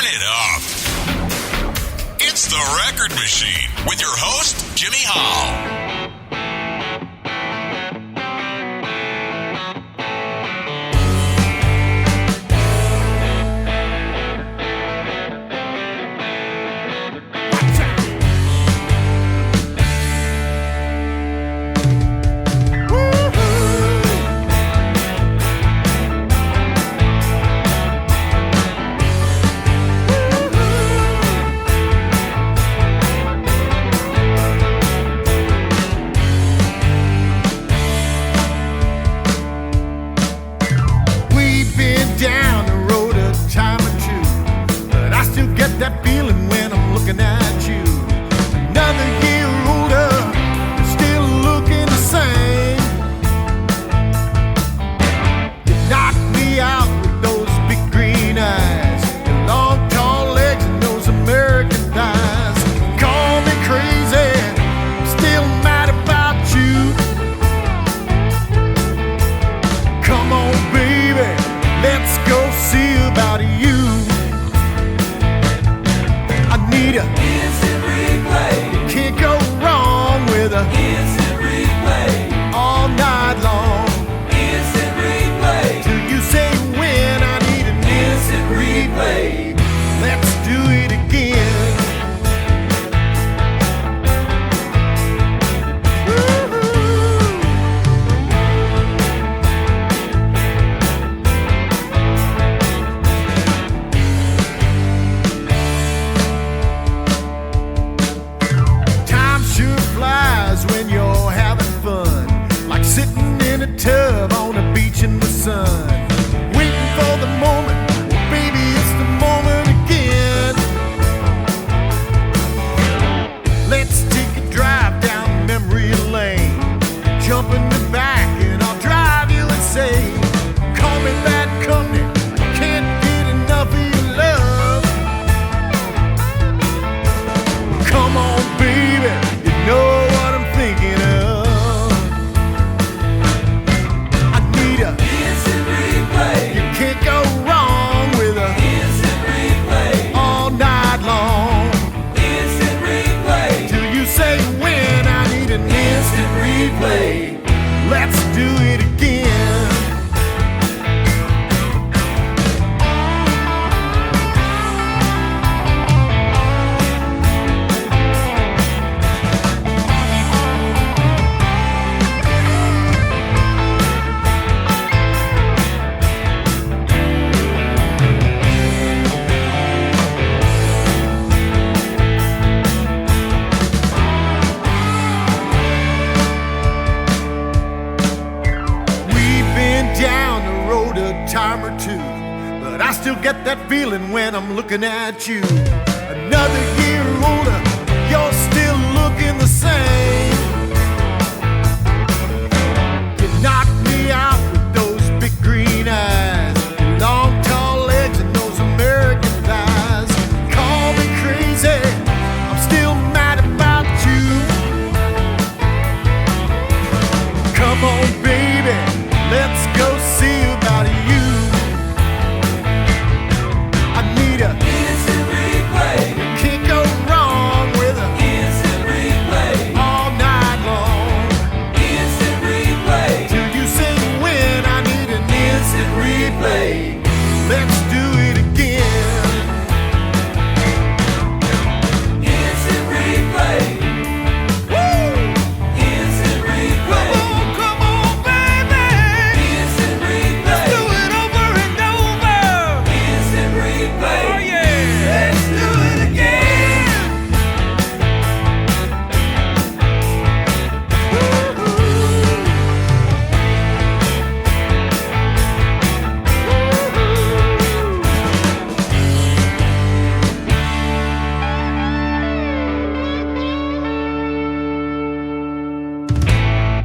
it up. It's The Record Machine with your host, Jimmy Hall. Looking at you, another year older, you're still looking the same. You knocked me out with those big green eyes, your long tall legs and those American thighs. Call me crazy, I'm still mad about you. Come on baby, let's go see about you. Instant replay. Can't go wrong with a instant replay. All night long. Instant replay. Till you say when I need an instant replay. Let's do it again. Instant replay. Woo! Instant replay. Come on, baby. Instant replay. Let's do it over and over. Instant replay. Oh yeah. Let's do it again.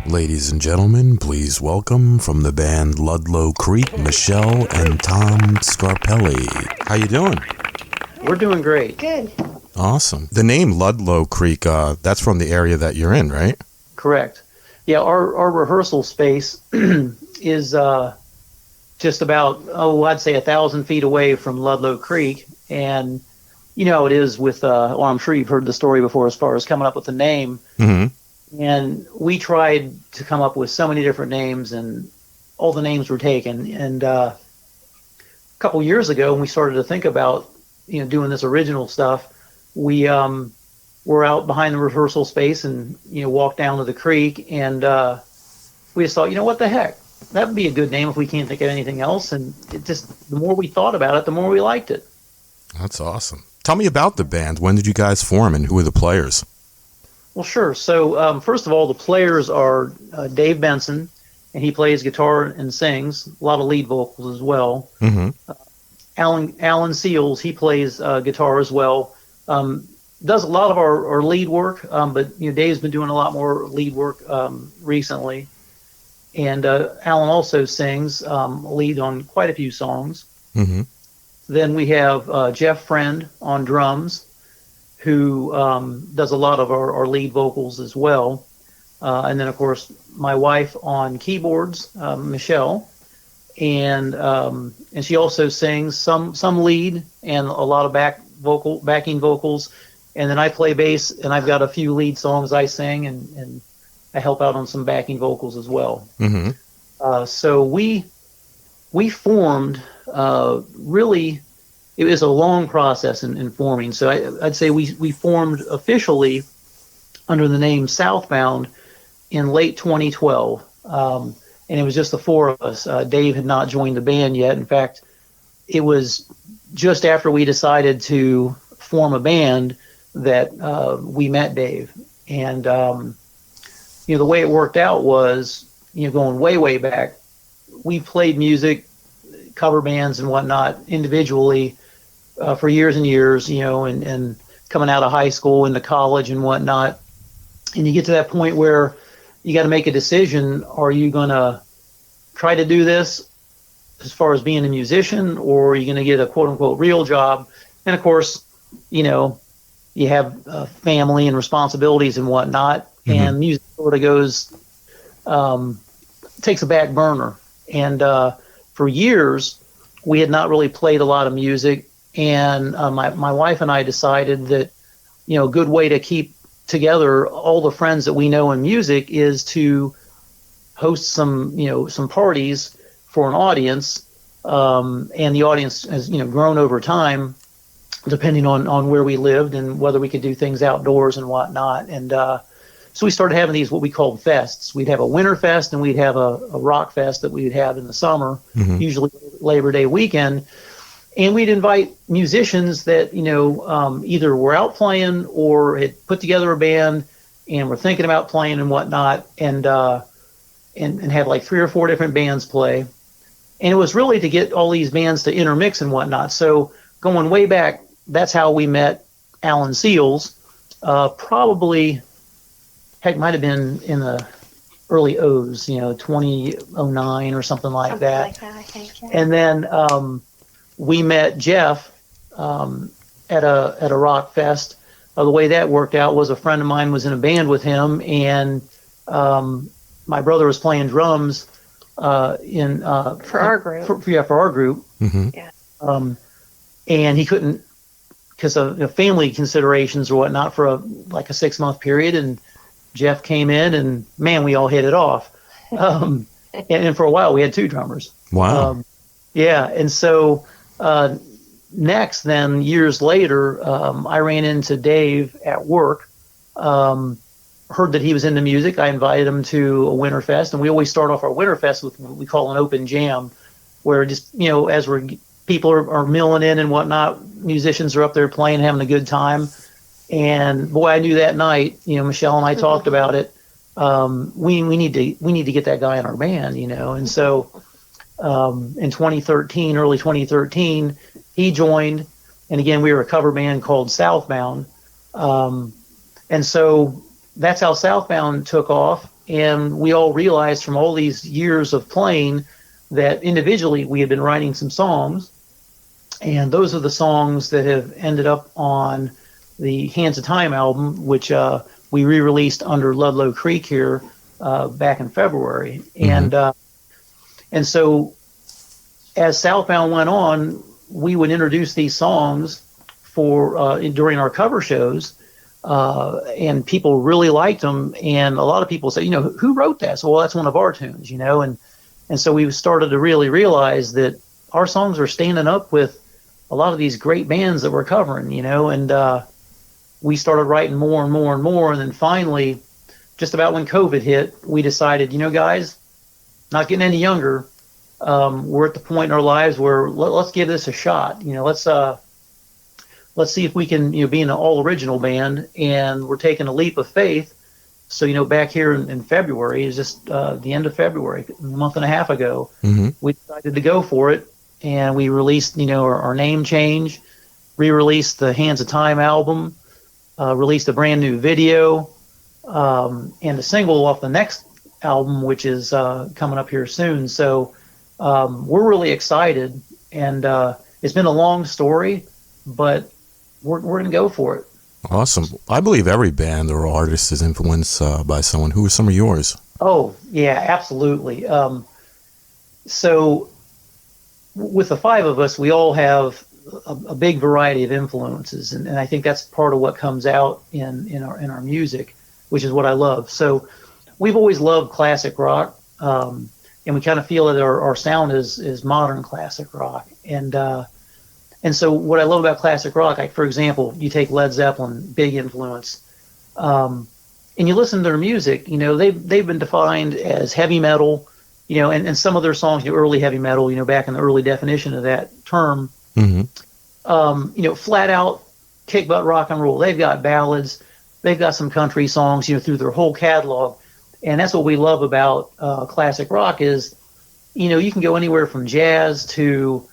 Ladies and gentlemen, please welcome from the band Ludlow Creek, Michelle and Tom Scarpelli. How you doing? We're doing great. Good. Awesome. The name Ludlow Creek, that's from the area that you're in, right? Correct. Yeah, our rehearsal space is just about, I'd say 1,000 feet away from Ludlow Creek. And you know, it is with, well, I'm sure you've heard the story before as far as coming up with a name. Mm-hmm. And we tried to come up with so many different names, and all the names were taken. And a couple years ago, when we started to think about, you know, doing this original stuff, we were out behind the rehearsal space and, you know, walked down to the creek, and we just thought, you know, what the heck? That would be a good name if we can't think of anything else. And it just, the more we thought about it, the more we liked it. That's awesome. Tell me about the band. When did you guys form, and who are the players? Well, sure. So first of all, the players are Dave Benson, and he plays guitar and sings, a lot of lead vocals as well. Mm-hmm. Alan Seals, he plays guitar as well. Does a lot of our lead work, but you know, Dave's been doing a lot more lead work recently. And Alan also sings lead on quite a few songs. Mm-hmm. Then we have Jeff Friend on drums, who does a lot of our lead vocals as well. And then, of course, my wife on keyboards, Michelle, and she also sings some lead and a lot of backing vocals. And then I play bass, and I've got a few lead songs I sing, and I help out on some backing vocals as well. Mm-hmm. So we formed really. It was a long process in forming. So I'd say we formed officially under the name Southbound in late 2012. And it was just the four of us. Dave had not joined the band yet. In fact, it was just after we decided to form a band that we met Dave. And, you know, the way it worked out was, you know, going way, way back, we played music, cover bands and whatnot individually for years and years, you know, and coming out of high school into college and whatnot. And you get to that point where you got to make a decision. Are you going to try to do this as far as being a musician, or are you going to get a quote unquote real job? And of course, you know, you have family and responsibilities and whatnot, mm-hmm. and music sort of goes, takes a back burner. And for years, we had not really played a lot of music. And my wife and I decided that, you know, a good way to keep together all the friends that we know in music is to host some parties for an audience. And the audience has, you know, grown over time, depending on where we lived and whether we could do things outdoors and whatnot. And so we started having these, what we called fests. We'd have a winter fest, and we'd have a rock fest that we'd have in the summer, mm-hmm. usually Labor Day weekend. And we'd invite musicians that, you know, either were out playing or had put together a band and were thinking about playing and whatnot, and have like 3 or 4 different bands play. And it was really to get all these bands to intermix and whatnot. So going way back, that's how we met Alan Seals. Probably, heck, might have been in the early O's, you know, 2009 or something like that. Like that, I think, yeah. And then we met Jeff at a rock fest. The way that worked out was a friend of mine was in a band with him, and my brother was playing drums for our group. For our group. Mm-hmm. Yeah. And he couldn't, because of, you know, family considerations or whatnot, for a 6-month period. And Jeff came in, and man, we all hit it off. And for a while, we had 2 drummers. Wow. Yeah, and so next, then years later, I ran into Dave at work. Heard that he was into music. I invited him to a winter fest, and we always start off our winter fest with what we call an open jam, where just, you know, as people are milling in and whatnot, musicians are up there playing, having a good time. And boy, I knew that night, you know, Michelle and I talked about it. We need to get that guy in our band, you know. And so in 2013, early 2013, he joined, and again, we were a cover band called Southbound. And so that's how Southbound took off. And we all realized from all these years of playing that individually we had been writing some songs, and those are the songs that have ended up on the Hands of Time album, which we re-released under Ludlow Creek here back in February. Mm-hmm. And so as Southbound went on, we would introduce these songs for during our cover shows, and people really liked them. And a lot of people say, who wrote that? So, well, that's one of our tunes, and so we started to really realize that our songs are standing up with a lot of these great bands that we're covering, and we started writing more and more and more. And then finally, just about when COVID hit, we decided, guys, not getting any younger. We're at the point in our lives where let's give this a shot. Let's see if we can, be an all original band. And we're taking a leap of faith. So, back here in February, is just the end of February, a month and a half ago, we decided to go for it. And we released, our name change, re-released the Hands of Time album, released a brand new video, and a single off the next album, which is coming up here soon. So we're really excited, and it's been a long story, but we're going to go for it. Awesome. I believe every band or artist is influenced by someone. Who are some of yours? Oh, yeah, absolutely. So with the five of us, we all have a big variety of influences, and I think that's part of what comes out in our music, which is what I love. So we've always loved classic rock, and we kind of feel that our sound is modern classic rock. And so what I love about classic rock, like for example, you take Led Zeppelin, big influence, and you listen to their music. They've been defined as heavy metal, and some of their songs, early heavy metal, back in the early definition of that term, flat out kick butt rock and roll. They've got ballads, they've got some country songs, through their whole catalog. And that's what we love about classic rock is, you can go anywhere from jazz to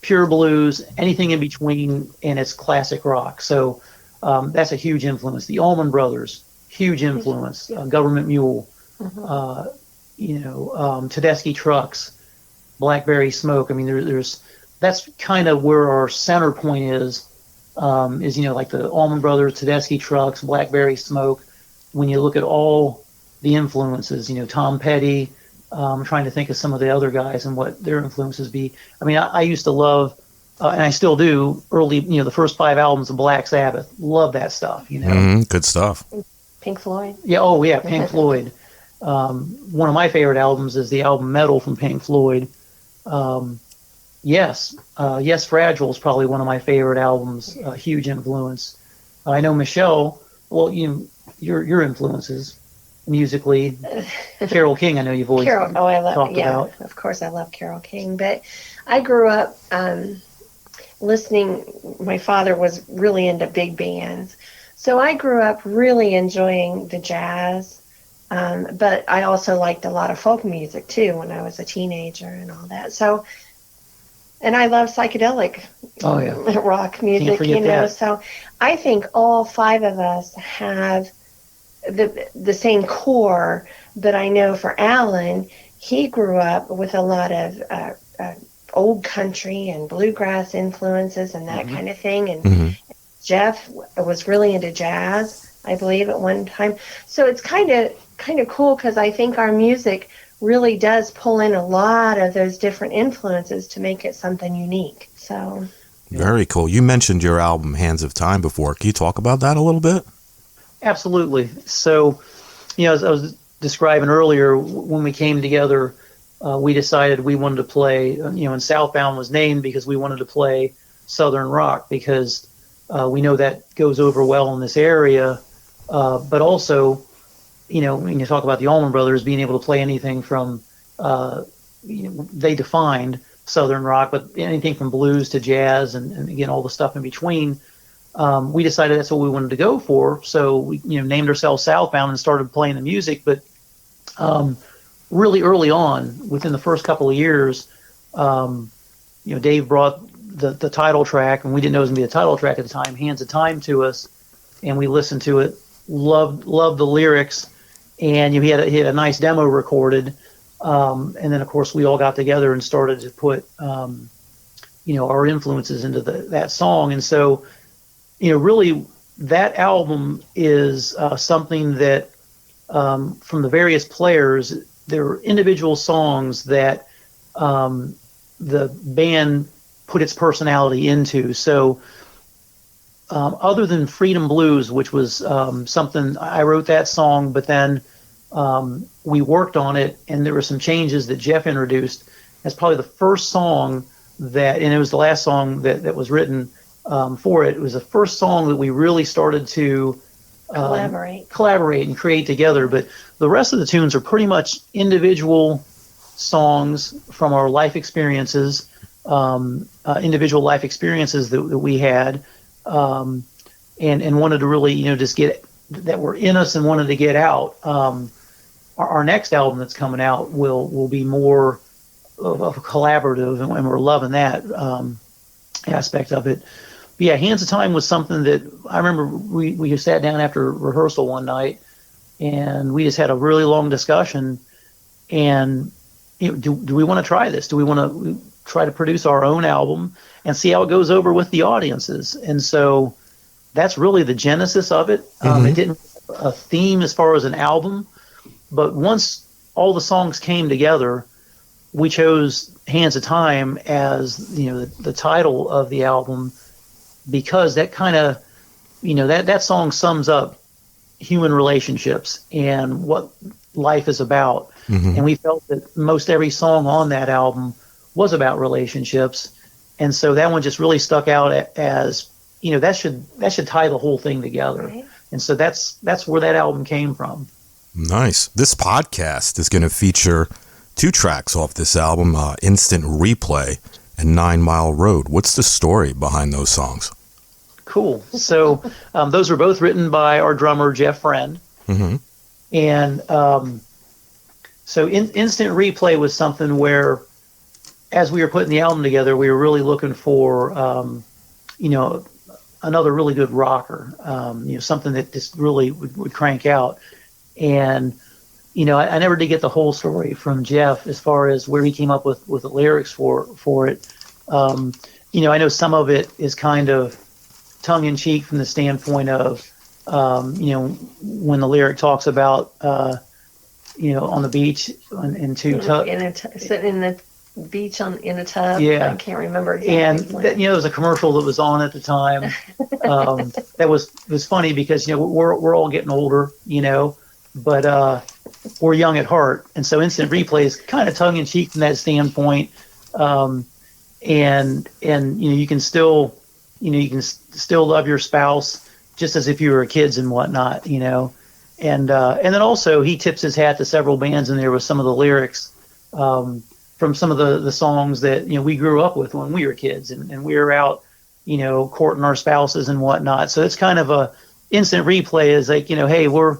pure blues, anything in between, and it's classic rock. So that's a huge influence. The Allman Brothers, huge influence. Government Mule, Tedeschi Trucks, Blackberry Smoke. I mean, there's that's kind of where our center point is like the Allman Brothers, Tedeschi Trucks, Blackberry Smoke. When you look at all the influences, Tom Petty, I'm trying to think of some of the other guys and what their influences be. I mean, I used to love, and I still do, early, the first 5 albums of Black Sabbath. Love that stuff, Good stuff. Pink Floyd. Yeah, oh yeah, Pink Floyd. One of my favorite albums is the album Metal from Pink Floyd. Yes, Fragile is probably one of my favorite albums. Huge influence. I know Michelle. Well, your influences musically. Carole King, I know you've always talked about. Of course, I love Carole King. But I grew up listening. My father was really into big bands, so I grew up really enjoying the jazz. But I also liked a lot of folk music too when I was a teenager and all that. So. And I love psychedelic rock music, that. So I think all 5 of us have the same core, but I know for Alan, he grew up with a lot of old country and bluegrass influences and that kind of thing. And Jeff was really into jazz, I believe, at one time. So it's kind of cool because I think our music really does pull in a lot of those different influences to make it something unique. So very cool. You mentioned your album Hands of Time before. Can you talk about that a little bit? Absolutely. So, as I was describing earlier, when we came together, we decided we wanted to play, and Southbound was named because we wanted to play Southern rock because we know that goes over well in this area, but also, when you talk about the Allman Brothers being able to play anything from, they defined Southern rock, but anything from blues to jazz and again, all the stuff in between, we decided that's what we wanted to go for. So we, named ourselves Southbound and started playing the music. But really early on, within the first couple of years, Dave brought the title track, and we didn't know it was going to be the title track at the time, Hands of Time, to us, and we listened to it, loved the lyrics. And he had a nice demo recorded, and then of course we all got together and started to put, our influences into that song. And so, really that album is something that, from the various players, there are individual songs that the band put its personality into. So other than Freedom Blues, which was something I wrote that song, but then we worked on it, and there were some changes that Jeff introduced. That's probably the first song that, and it was the last song that was written for it. It was the first song that we really started to collaborate and create together. But the rest of the tunes are pretty much individual songs from our life experiences, individual life experiences that we had, and wanted to really, just get that were in us and wanted to get out. Our next album that's coming out will be more of a collaborative, and we're loving that aspect of it. But yeah, Hands of Time was something that I remember we just sat down after rehearsal one night, and we just had a really long discussion. And do we want to try this? Do we want to try to produce our own album and see how it goes over with the audiences? And so that's really the genesis of it. It didn't have a theme as far as an album, but once all the songs came together, we chose Hands of Time as the title of the album, because that kind of that song sums up human relationships and what life is about. And we felt that most every song on that album was about relationships, and so that one just really stuck out as that should tie the whole thing together. Right. And so that's where that album came from. Nice. This podcast is going to feature 2 tracks off this album, Instant Replay and 9 Mile Road. What's the story behind those songs? Cool. So those were both written by our drummer, Jeff Friend. And so Instant Replay was something where, as we were putting the album together, we were really looking for, another really good rocker, something that just really would crank out. And, I never did get the whole story from Jeff as far as where he came up with the lyrics for it. I know some of it is kind of tongue-in-cheek from the standpoint of, when the lyric talks about, on the beach sitting in the beach in a tub. Yeah, I can't remember exactly. And there was a commercial that was on at the time. That was funny because we're all getting older, but we're young at heart, and so Instant Replay is kind of tongue-in-cheek from that standpoint. And you can still love your spouse just as if you were kids and whatnot, and then also he tips his hat to several bands in there with some of the lyrics from some of the songs that we grew up with when we were kids, and we were out courting our spouses and whatnot. So it's kind of a Instant Replay is like, hey, we're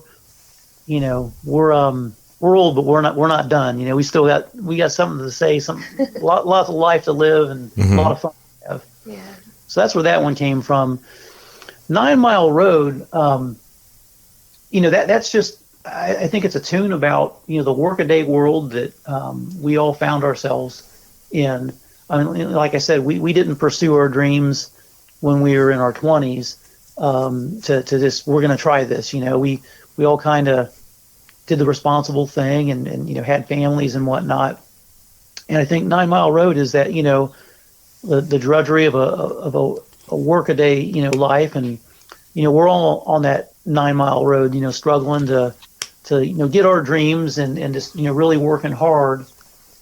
old, but we're not done. We got something to say, lots of life to live, and a lot of fun to have. Yeah. So that's where that one came from. 9 Mile Road, that's just, I think it's a tune about, the workaday world that we all found ourselves in. I mean, like I said, we didn't pursue our dreams when we were in our 20s to this, we're going to try this. We all kind of did the responsible thing and had families and whatnot. And I think 9 Mile Road is that, the drudgery of a workaday, life. And, we're all on that 9 Mile Road, struggling to get our dreams and just, really working hard.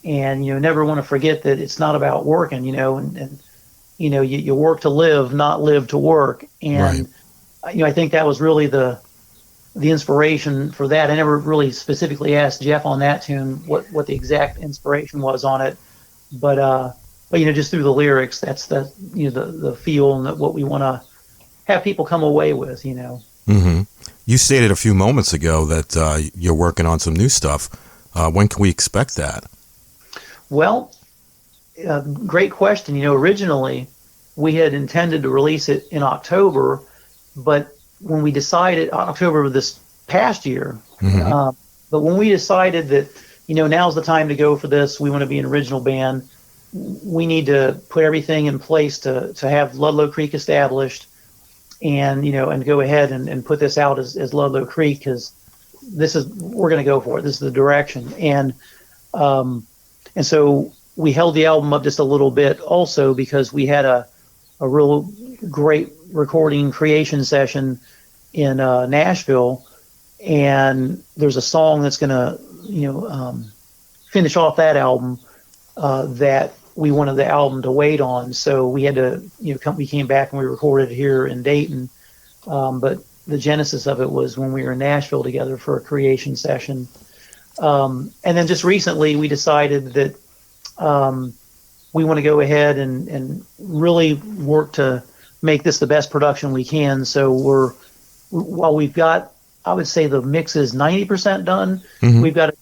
And, never want to forget that it's not about working, and you work to live, not live to work. And, right. I think that was really the inspiration for that. I never really specifically asked Jeff on that tune what the exact inspiration was on it, but just through the lyrics, that's the feel and what we want to have people come away with. You stated a few moments ago that you're working on some new stuff. When can we expect that? Well, great question. Originally we had intended to release it in October, but when we decided October of this past year, but when we decided that, now's the time to go for this, we want to be an original band, we need to put everything in place to have Ludlow Creek established and, and go ahead and put this out as Ludlow Creek, because we're going to go for it. This is the direction. And so we held the album up just a little bit also because we had a real great recording creation session in Nashville, and there's a song that's going to, finish off that album that we wanted the album to wait on. So we had to, we came back and we recorded it here in Dayton. But the genesis of it was when we were in Nashville together for a creation session. And then just recently we decided that we want to go ahead and really work to make this the best production we can. So while we've got, I would say the mix is 90% done, we've got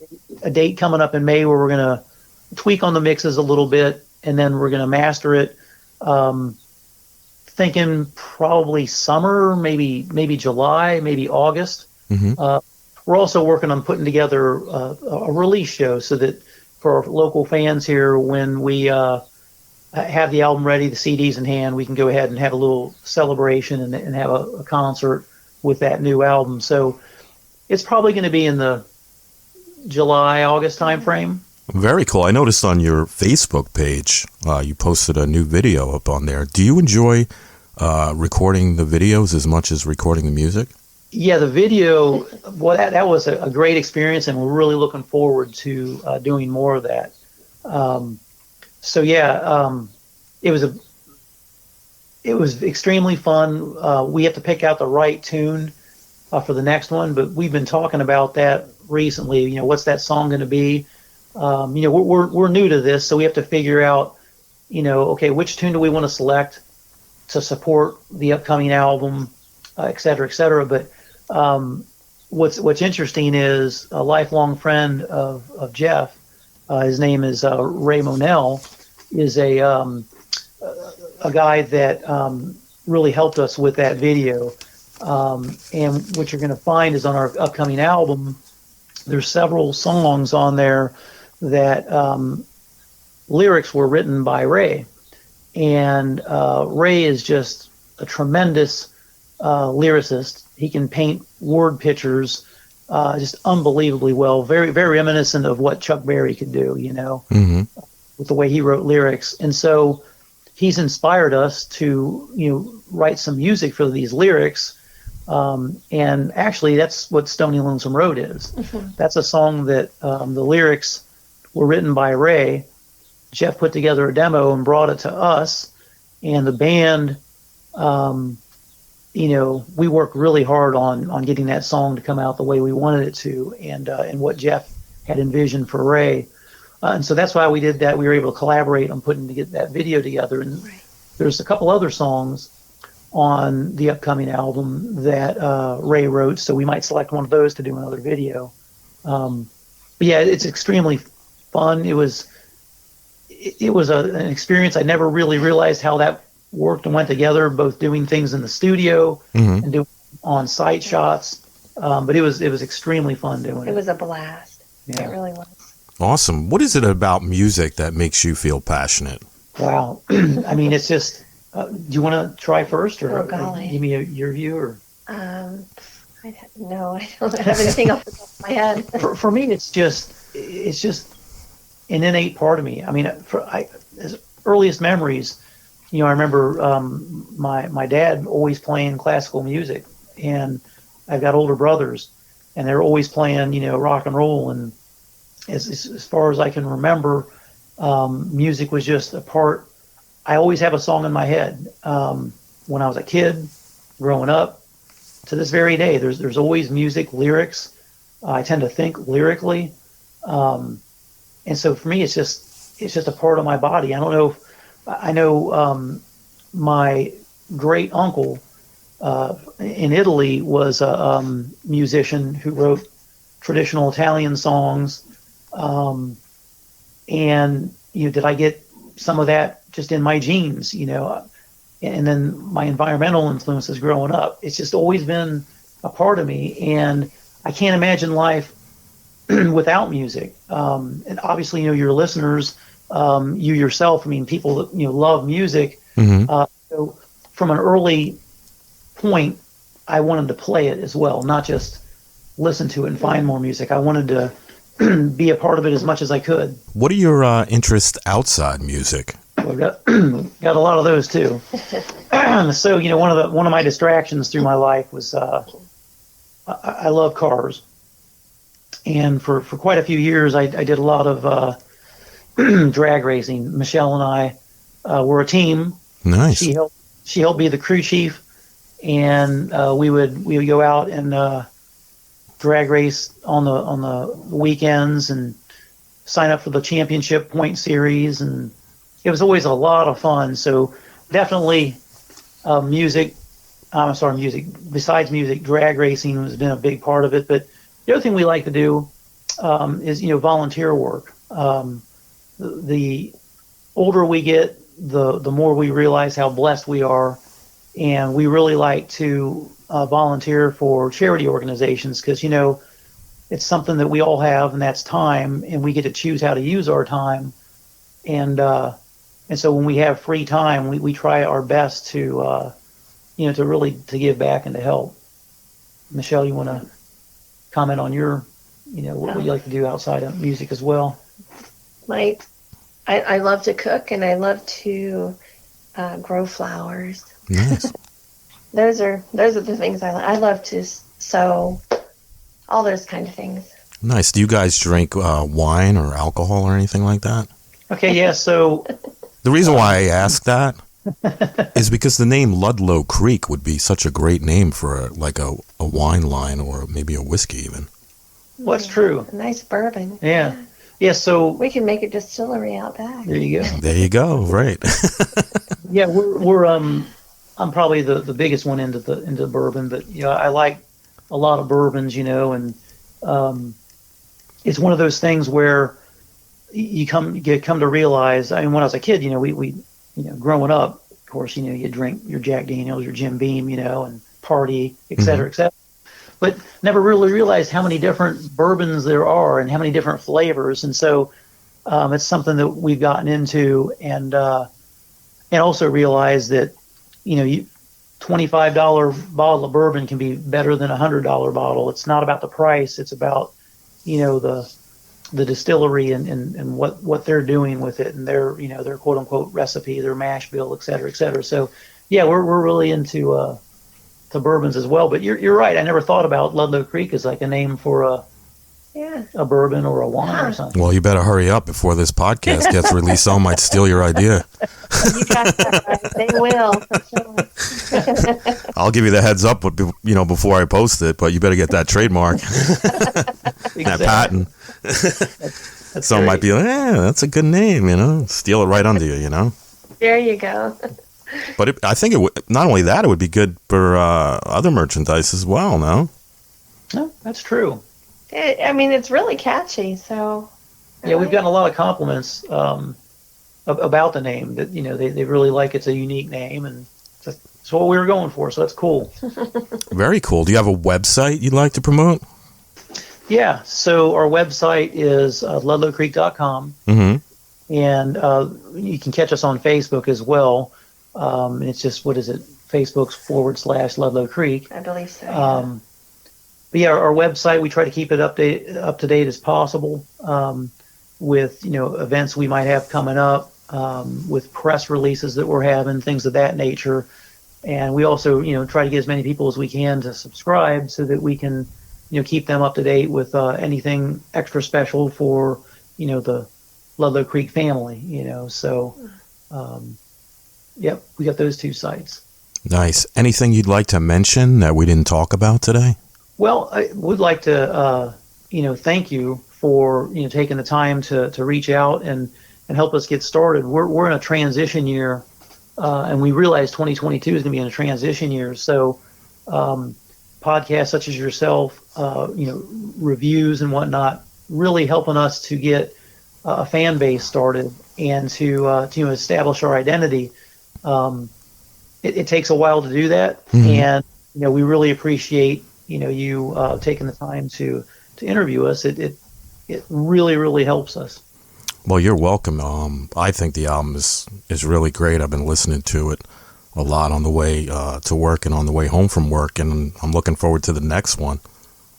a date coming up in May where we're going to tweak on the mixes a little bit, and then we're going to master it. Thinking probably summer, maybe July, maybe August. We're also working on putting together a release show so that for our local fans here, when we have the album ready, the CDs in hand, we can go ahead and have a little celebration and have a concert with that new album. So it's probably going to be in the July, August timeframe. Very cool. I noticed on your Facebook page, you posted a new video up on there. Do you enjoy recording the videos as much as recording the music? Yeah, the video, well, that was a great experience, and we're really looking forward to doing more of that. It was extremely fun. We have to pick out the right tune for the next one, but we've been talking about that recently. What's that song going to be? We're new to this, so we have to figure out, okay, which tune do we want to select to support the upcoming album, et cetera, et cetera. But what's interesting is a lifelong friend of Jeff, his name is Ray Monell, is a guy that really helped us with that video. And what you're going to find is on our upcoming album, there's several songs on there that lyrics were written by Ray. And Ray is just a tremendous lyricist. He can paint word pictures just unbelievably well, very, very reminiscent of what Chuck Berry could do, with the way he wrote lyrics. And so he's inspired us to, write some music for these lyrics. And actually, that's what Stony Lonesome Road is. That's a song that the lyrics were written by Ray. Jeff put together a demo and brought it to us, and the band, we worked really hard on getting that song to come out the way we wanted it to, and what Jeff had envisioned for Ray. And so that's why we did that. We were able to collaborate on putting to get that video together. And there's a couple other songs on the upcoming album that Ray wrote, so we might select one of those to do another video. But yeah, it's extremely fun. It was an experience. I never really realized how that worked and went together, both doing things in the studio and doing on-site shots. But it was extremely fun doing it. It was a blast. Yeah. It really was. Awesome. What is it about music that makes you feel passionate? Wow. I mean, it's just, do you want to try first, or give me your view? Or I don't have anything off the top of my head. for me, it's just an innate part of me. I mean, as earliest memories, I remember my dad always playing classical music, and I've got older brothers, and they're always playing, rock and roll. And as far as I can remember, music was just a part. I always have a song in my head. When I was a kid, growing up, to this very day, there's always music, lyrics. I tend to think lyrically. And so for me, it's just a part of my body. I don't know I know my great uncle in Italy was a musician who wrote traditional Italian songs. And, did I get some of that just in my genes, and then my environmental influences growing up? It's just always been a part of me. And I can't imagine life without music. And obviously, your listeners, you yourself, people that, love music. So from an early point, I wanted to play it as well, not just listen to it and find more music. I wanted to be a part of it as much as I could. What are your interests outside music? I've got got a lot of those too. So one of my distractions through my life was I love cars, and for quite a few years I did a lot of drag racing. Michelle and I were a team. Nice. She helped be the crew chief, and we would go out and drag race on the weekends and sign up for the championship point series, and it was always a lot of fun. So definitely music. Besides music, drag racing has been a big part of it. But the other thing we like to do is volunteer work. The older we get, the more we realize how blessed we are, and we really like to volunteer for charity organizations because it's something that we all have, and that's time, and we get to choose how to use our time. And so when we have free time, we try our best to to give back and to help. Michelle, you want to comment on your what you like to do outside of music as well? I love to cook, and I love to grow flowers. Nice. Those are the things I like. I love to sew, all those kind of things. Nice. Do you guys drink wine or alcohol or anything like that? Okay, yeah. So the reason why I ask that is because the name Ludlow Creek would be such a great name for a wine line or maybe a whiskey even. What's true? A nice bourbon. Yeah. Yeah, so we can make a distillery out back. There you go. There you go. Right. Yeah, we're I'm probably the biggest one into bourbon, but I like a lot of bourbons, and it's one of those things where you come to realize. I mean, when I was a kid, we growing up, of course, you drink your Jack Daniels, your Jim Beam, and party, et cetera, et cetera. But never really realized how many different bourbons there are and how many different flavors. And so it's something that we've gotten into, and also realized that, $25 bottle of bourbon can be better than $100 bottle. It's not about the price. It's about, the distillery and what they're doing with it, and their quote unquote recipe, their mash bill, et cetera, et cetera. So yeah, we're really into to bourbons as well. But you're right. I never thought about Ludlow Creek as like a name for a bourbon or a wine or something. Well, you better hurry up before this podcast gets released. Someone might steal your idea. You got that right. They will. For sure. I'll give you the heads up, before I post it. But you better get that trademark, that patent. That's Someone might be like, that's a good name, steal it right under you, There you go. But I think not only that, it would be good for other merchandise as well, no? No, that's true. It's really catchy, so... Yeah, we've gotten a lot of compliments about the name, that, they really like it's a unique name, and that's what we were going for, so that's cool. Very cool. Do you have a website you'd like to promote? Yeah, so our website is ludlowcreek.com, and you can catch us on Facebook as well. It's just, what is it, Facebook's /Ludlow Creek. I believe so. Yeah. But yeah, our website, we try to keep it up to date as possible, with events we might have coming up, with press releases that we're having, things of that nature. And we also try to get as many people as we can to subscribe so that we can keep them up to date with anything extra special for the Ludlow Creek family. So yep, we got those two sites. Nice. Anything you'd like to mention that we didn't talk about today? Well, I would like to, thank you for, taking the time to reach out and help us get started. We're in a transition year, and we realize 2022 is going to be in a transition year. So, podcasts such as yourself, reviews and whatnot, really helping us to get a fan base started and to establish our identity. It takes a while to do that, and we really appreciate you taking the time to interview us. It really, really helps us. Well, you're welcome. I think the album is really great. I've been listening to it a lot on the way to work and on the way home from work, and I'm looking forward to the next one.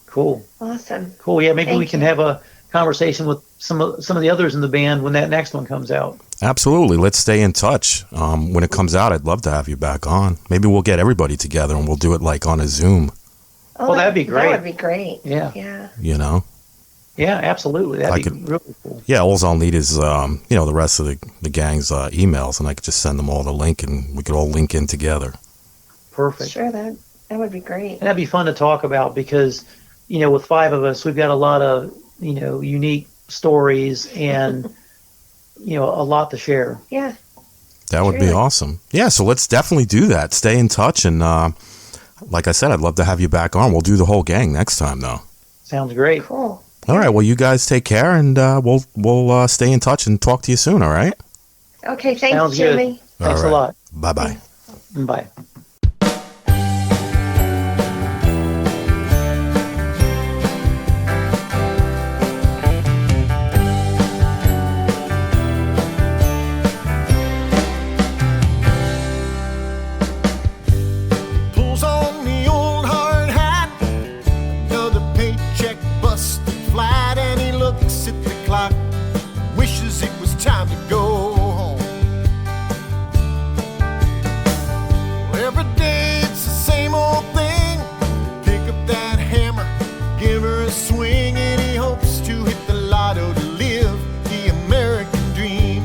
Cool. Awesome. Cool. Yeah, maybe we can have a conversation with some of the others in the band when that next one comes out. Absolutely. Let's stay in touch. When it comes out, I'd love to have you back on. Maybe we'll get everybody together and we'll do it like on a Zoom. Oh, Well, that'd be great. That would be great. Yeah. Yeah. You know? Yeah, absolutely. That'd be really cool. Yeah, all I'll need is, the rest of the gang's emails, and I could just send them all the link, and we could all link in together. Perfect. Sure, that would be great. And that'd be fun to talk about because, with 5 of us, we've got a lot of, unique stories and, a lot to share. Yeah. That would be awesome. Yeah, so let's definitely do that. Stay in touch, and like I said, I'd love to have you back on. We'll do the whole gang next time, though. Sounds great. Cool. All right, well, you guys take care, and we'll stay in touch and talk to you soon, all right? Okay, thanks, Sounds Jimmy. good. Thanks a lot. Bye-bye. Bye. Pulls on the old hard hat, another paycheck busted flat, and he looks at the clock, wishes it was time to go home. Every day it's the same old thing, pick up that hammer, give her a swing, and he hopes to hit the lotto to live the American dream.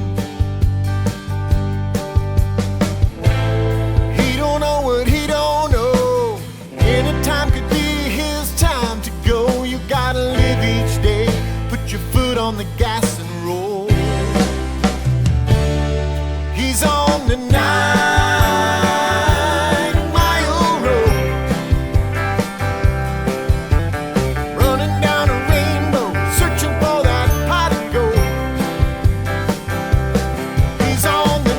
He don't know what he don't know. Any time could be his time to go. You gotta live each day. Put your foot on the gas and roll. He's on the 9-mile road, running down a rainbow, searching for that pot of gold. He's on the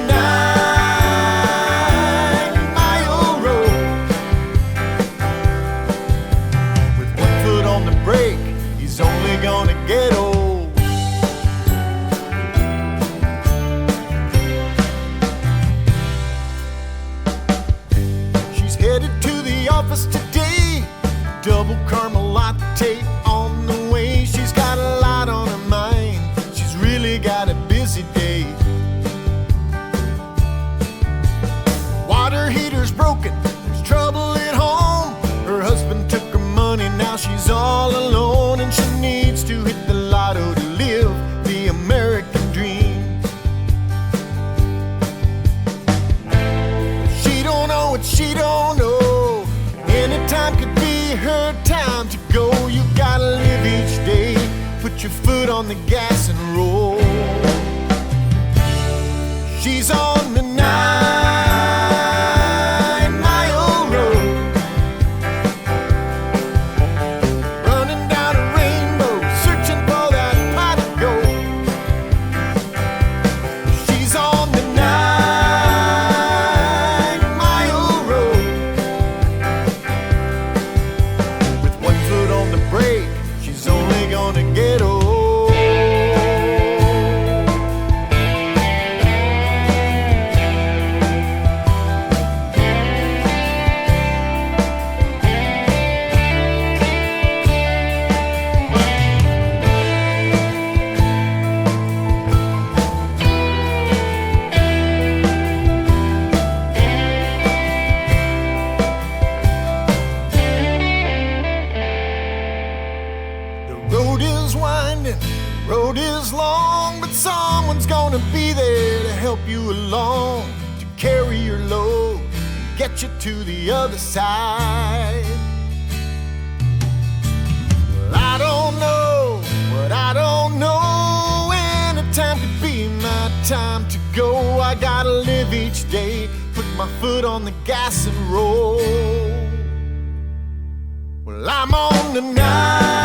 9-mile road, with one foot on the brake. He's only gonna get old. She's headed to the office today, double caramel latte on the way. She's got a lot on her mind, she's really got a busy day. Water heater's broken, there's trouble at home. Her husband took her money, now she's all alone, and she needs to hit the lotto to live the American dream. She don't know what she don't know. Anytime could be her time to go. You gotta live each day. Put your foot on the gas and roll. She's on the 9-mile road, running down a rainbow, searching for that pot of gold. She's on the 9-mile road, with one foot on the brake. She's only gonna get old. The road is winding, road is long, but someone's gonna be there to help you along, to carry your load and get you to the other side. Well, I don't know what I don't know. Any time could be my time to go. I gotta live each day, put my foot on the gas and roll. Well, I'm on the 9